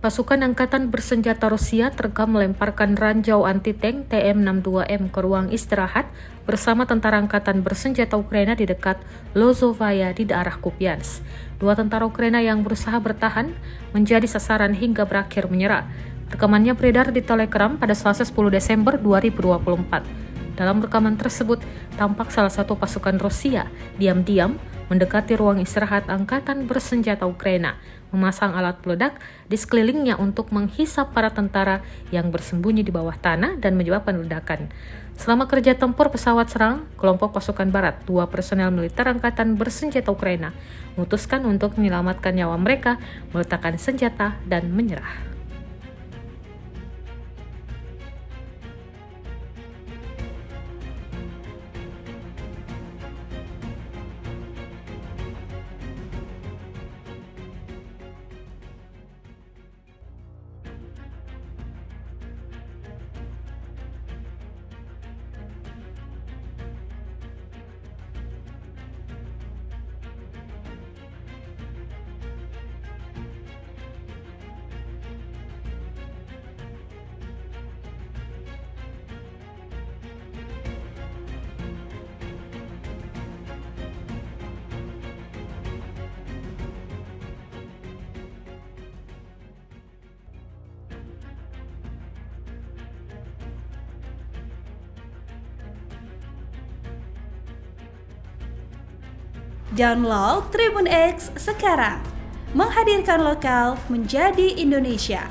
Pasukan Angkatan Bersenjata Rusia terekam melemparkan ranjau anti-tank TM-62M ke ruang istirahat bersama tentara Angkatan Bersenjata Ukraina di dekat Lozovaya di daerah Kupiansk. Dua tentara Ukraina yang berusaha bertahan menjadi sasaran hingga berakhir menyerah. Rekamannya beredar di Telegram pada Selasa 10 Desember 2024. Dalam rekaman tersebut, tampak salah satu pasukan Rusia diam-diam mendekati ruang istirahat Angkatan Bersenjata Ukraina, memasang alat peledak di sekelilingnya untuk menghisap para tentara yang bersembunyi di bawah tanah dan menyebabkan ledakan. Selama kerja tempur pesawat serang, kelompok pasukan barat, dua personel militer Angkatan Bersenjata Ukraina, memutuskan untuk menyelamatkan nyawa mereka, meletakkan senjata, dan menyerah. Download Tribun X sekarang, menghadirkan lokal menjadi Indonesia.